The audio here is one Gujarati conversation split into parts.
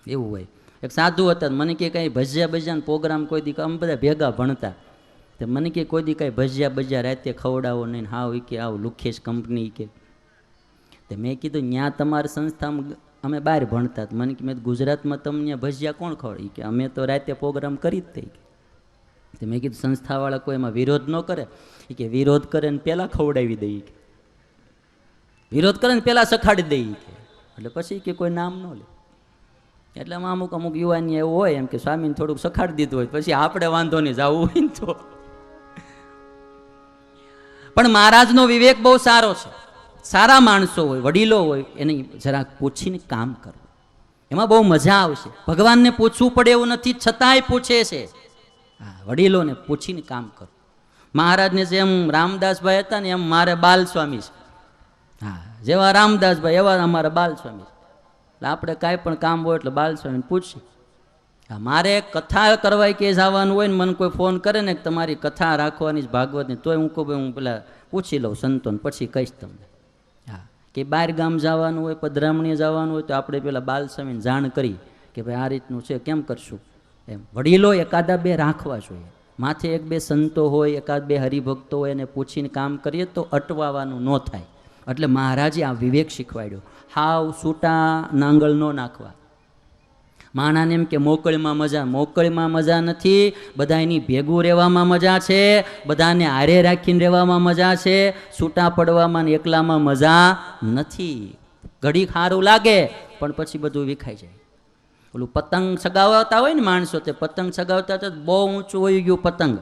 એવું હોય. એક સાધુ હતા, મને કે કાંઈ ભજીયા ભજીયાનો પ્રોગ્રામ કોઈ દી, અમે બધા ભેગા ભણતા, તો મને કે કોઈ દી કાંઈ ભજીયા ભજીયા રાતે ખવડાવો નહીં, હાવ એ કે આવું લુખેશ કંપની કે. તો મેં કીધું ત્યાં તમારી સંસ્થામાં અમે બહાર ભણતા, મને કે મેં ગુજરાતમાં તમને ભજીયા કોણ ખવડાવે? કે અમે તો રાતે પ્રોગ્રામ કરી જ થઈ. તો મેં કીધું સંસ્થાવાળા કોઈ એમાં વિરોધ ન કરે? એ કે વિરોધ કરે ને પહેલાં ખવડાવી દઈ, કે વિરોધ કરે ને પહેલાં સખાડી દઈ, કે એટલે પછી કે કોઈ નામ ન લે. એટલે આમાં અમુક અમુક યુવાની એવું હોય એમ કે સ્વામીને થોડુંક સખાડી દીધું હોય, પછી આપણે વાંધો નહીં જવું હોય ને તો. પણ મહારાજનો વિવેક બહુ સારો છે. સારા માણસો હોય, વડીલો હોય, એને જરાક પૂછીને કામ કરવું, એમાં બહુ મજા આવશે. ભગવાનને પૂછવું પડે એવું નથી, છતાંય પૂછે છે. હા, વડીલોને પૂછીને કામ કરવું. મહારાજને જેમ રામદાસભાઈ હતા ને એમ મારે બાલ સ્વામી છે. હા, જેવા રામદાસભાઈ એવા અમારા બાલ સ્વામી છે. એટલે આપણે કાંઈ પણ કામ હોય એટલે બાલ સ્વામીને પૂછીએ. હા, મારે કથા કરવાય કે જવાનું હોય ને મને કોઈ ફોન કરે ને કે તમારી કથા રાખવાની ભાગવતની, તોય હું કહું હું પેલા પૂછી લઉં સંતોને, પછી કહીશ તમને. હા, કે બહાર ગામ જવાનું હોય, પધરામણીએ જવાનું હોય તો આપણે પેલા બાલ સ્વામીને જાણ કરી કે ભાઈ આ રીતનું છે, કેમ કરશું એમ. વડીલો એકાદા બે રાખવા જોઈએ, માથે એક બે સંતો હોય, એકાદ બે હરિભક્તો હોય, એને પૂછીને કામ કરીએ તો અટવાવાનું ન થાય. એટલે મહારાજે આ વિવેક શીખવાડ્યો. હાવ છૂટા નાંગળ ન નાખવા. માણાને એમ કે મોકળીમાં મજા, મોકળીમાં મજા નથી, બધાની ભેગું રહેવામાં મજા છે, બધાને હારે રાખીને રહેવામાં મજા છે, છૂટા પડવામાં ને એકલામાં મજા નથી. ઘડી સારું લાગે પણ પછી બધું વિખાઈ જાય. ઓલું પતંગ સગાવતા હોય ને માણસો, તે પતંગ સગાવતા તો બહુ ઊંચું હોઈ ગયું પતંગ,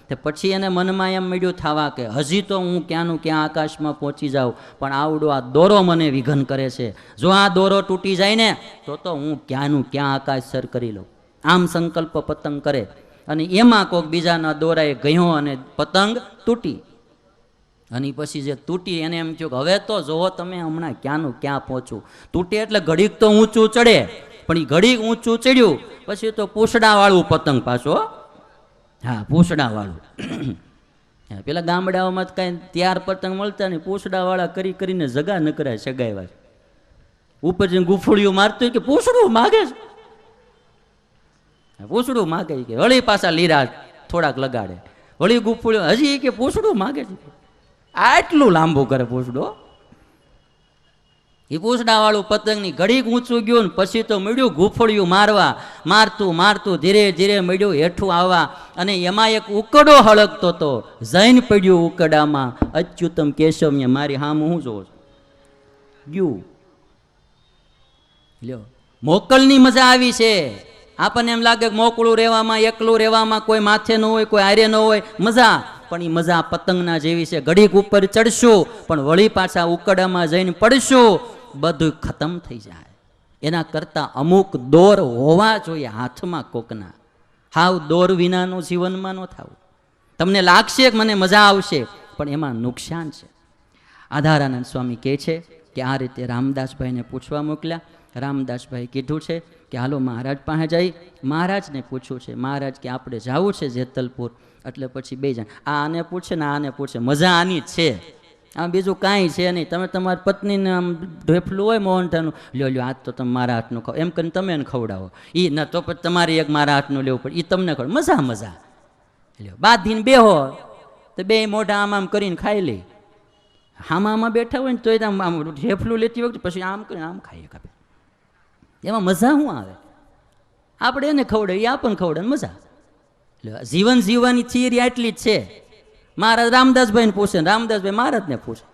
તે પછી એને મનમાં એમ મળ્યું થવા કે હજી તો હું ક્યાંનું ક્યાં આકાશમાં પહોંચી જાઉં, પણ આવડો આ દોરો મને વિઘન કરે છે. જો આ દોરો તૂટી જાય ને તો હું ક્યાંનું ક્યાં આકાશ સર કરી લઉં. આમ સંકલ્પ પતંગ કરે અને એમાં કોઈક બીજાના દોરાએ ગયો અને પતંગ તૂટી. અને પછી જે તૂટી એને એમ થયું કે હવે તો જોવો તમે હમણાં ક્યાંનું ક્યાં પહોંચું. તૂટે એટલે ઘડીક તો ઊંચું ચડે, પણ એ ઘડીક ઊંચું ચડ્યું પછી તો પૂંછડાવાળું પતંગ પાછો. હા, પૂંછડાવાળું. પેલા ગામડાઓમાં કાંઈ ત્યાર પતંગ મળતા નહીં, પૂંછડાવાળા કરી કરીને જગા ન કરાય સગાવ્યા. ઉપર જઈને ગુફળિયું મારતું કે પૂંછડું માગે છે, પૂંછડું માગે કે વળી પાછા લીરા થોડાક લગાડે, વળી ગુફળિયું હજી કે પૂંછડું માગે છે. આટલું લાંબુ કરે પૂંછડો. એ પૂંછડાવાળું પતંગની ઘડીક ઊંચું ગયું ને પછી તો મળ્યું ગુફળિયું મારવા. મારતું મારતું ધીરે ધીરે મળ્યું હેઠું આવવા, અને એમાં એક ઉકડો હળગતો હતો. જૈન પડ્યું ઉકડામાં, અચ્યુતમ કેશવ મારી હામ હું જોઉં છું ગયું. લ્યો, મોકલની મજા આવી છે. આપણને એમ લાગે કે મોકળું રહેવામાં, એકલું રહેવામાં, કોઈ માથે ન હોય, કોઈ આરે ન હોય, મજા. પણ એ મજા પતંગના જેવી છે. ઘડીક ઉપર ચડશું પણ વળી પાછા ઉકડામાં જઈને પડશું, બધું ખતમ થઈ જાય. એના કરતાં અમુક દોર હોવા જોઈએ હાથમાં કોકના. હાવ દોર વિનાનું જીવનમાં ન થવું. તમને લાગશે કે મને મજા આવશે, પણ એમાં નુકસાન છે. આધારાનંદ સ્વામી કહે છે કે આ રીતે રામદાસભાઈને પૂછવા મોકલ્યા. રામદાસભાઈ કીધું છે કે હાલો મહારાજ પાસે જઈ. મહારાજને પૂછ્યું છે, મહારાજ કે આપણે જવું છે જેતલપુર. એટલે પછી બે જણ આને પૂછે ને આને પૂછે, મજા આની જ છે, આમ બીજું કાંઈ છે નહીં. તમે તમારી પત્નીને આમ ઢેફલું હોય મોહનઠાનું, લ્યો લ્યો આજ તો તમે મારા હાથનું ખાઓ, એમ કરીને તમે એને ખવડાવો. એ ન તો પછી તમારે એક મારા હાથનું લેવું પડે, એ તમને ખવડાવે. મજા મજા લ્યો, બાંધીને બેહો તો બે મોઢા આમ આમ કરીને ખાઈ લે. આમાં બેઠા હોય ને તો આમ આમ ઢેફલું લેતી વખતે પછી આમ કરીને આમ ખાઈએ કાપે. એમાં મજા શું આવે? આપણે એને ખવડાવીએ, આપણને ખવડાવે, મજા. જીવન જીવવાની થિયરી આટલી જ છે. મહારાજ રામદાસભાઈને પૂછે, રામદાસભાઈ મહારાજને પૂછે.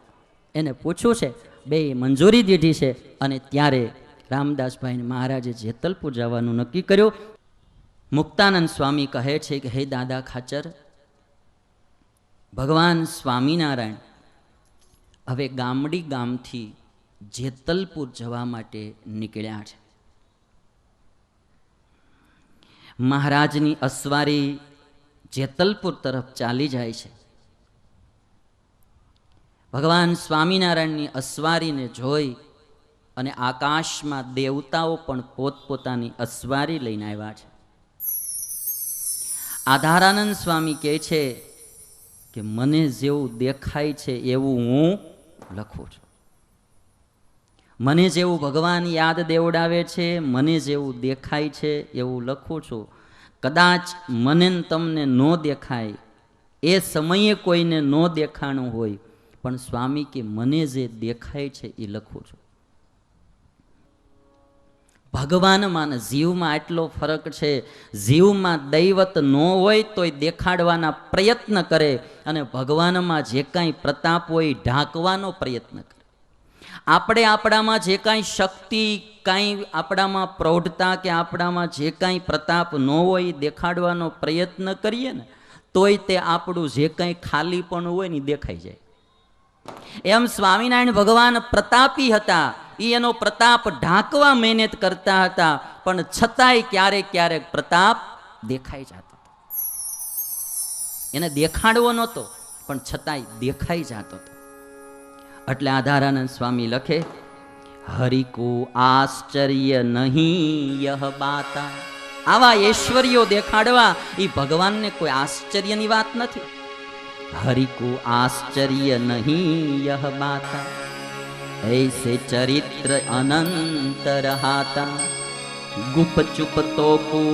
એને પૂછ્યું છે, બે મંજૂરી દીધી છે. અને ત્યારે રામદાસભાઈને મહારાજે જેતલપુર જવાનું નક્કી કર્યું. મુક્તાનંદ સ્વામી કહે છે કે હે દાદા ખાચર, ભગવાન સ્વામિનારાયણ હવે ગામડી ગામથી જેતલપુર જવા માટે નીકળ્યા છે. મહારાજની અસવારી જેતલપુર તરફ ચાલી જાય છે. ભગવાન સ્વામિનારાયણની અસવારીને જોઈ અને આકાશમાં દેવતાઓ પણ પોતપોતાની અસવારી લઈને આવ્યા છે. આધારાનંદ સ્વામી કહે છે કે મને જેવું દેખાય છે એવું હું લખું છું. મને જેવું ભગવાન યાદ દેવડાવે છે, મને જેવું દેખાય છે એવું લખું છું. કદાચ મને ને તમને ન દેખાય, એ સમયે કોઈને ન દેખાણું હોય, પણ સ્વામી કે મને જે દેખાય છે એ લખું છું. ભગવાનમાં ને જીવમાં એટલો ફરક છે. જીવમાં દૈવત ન હોય તોય દેખાડવાના પ્રયત્ન કરે, અને ભગવાનમાં જે કાંઈ પ્રતાપ હોય ઢાંકવાનો પ્રયત્ન કરે. આપણે આપણામાં જે કાંઈ શક્તિ, કાંઈ આપણામાં પ્રૌઢતા કે આપણામાં જે કાંઈ પ્રતાપ ન હોય દેખાડવાનો પ્રયત્ન કરીએ ને, તોય તે આપણું જે કાંઈ ખાલીપણ હોય ને દેખાઈ જાય. એમ સ્વામિનારાયણ ભગવાન પ્રતાપી હતા, એનો પ્રતાપ ઢાંકવા મહેનત કરતા હતા, પણ છતાંય ક્યારેક ક્યારેક પ્રતાપ દેખાઈ જતો હતો. એને દેખાડવો નહોતો, પણ છતાંય દેખાઈ જતો હતો. એટલે આધારાનંદ સ્વામી લખે, હરિકો આશ્ચર્ય નહીં યહ બાતા. આવા ઐશ્વર્યો દેખાડવા એ ભગવાનને કોઈ આશ્ચર્યની વાત નથી. હરિકો આશ્ચર્ય નહીં યહ બાતા, ऐसे चरित्र अनंत रहाता, गुप चुप तो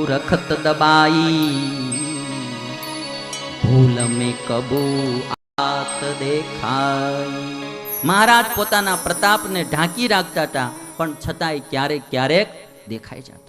रखत दबाई, भूल में कबू आत देखाई. મહારાજ પોતાના પ્રતાપને ઢાંકી રાખતા હતા, પણ છતાંય ક્યારેક ક્યારેક દેખાઈ જતા.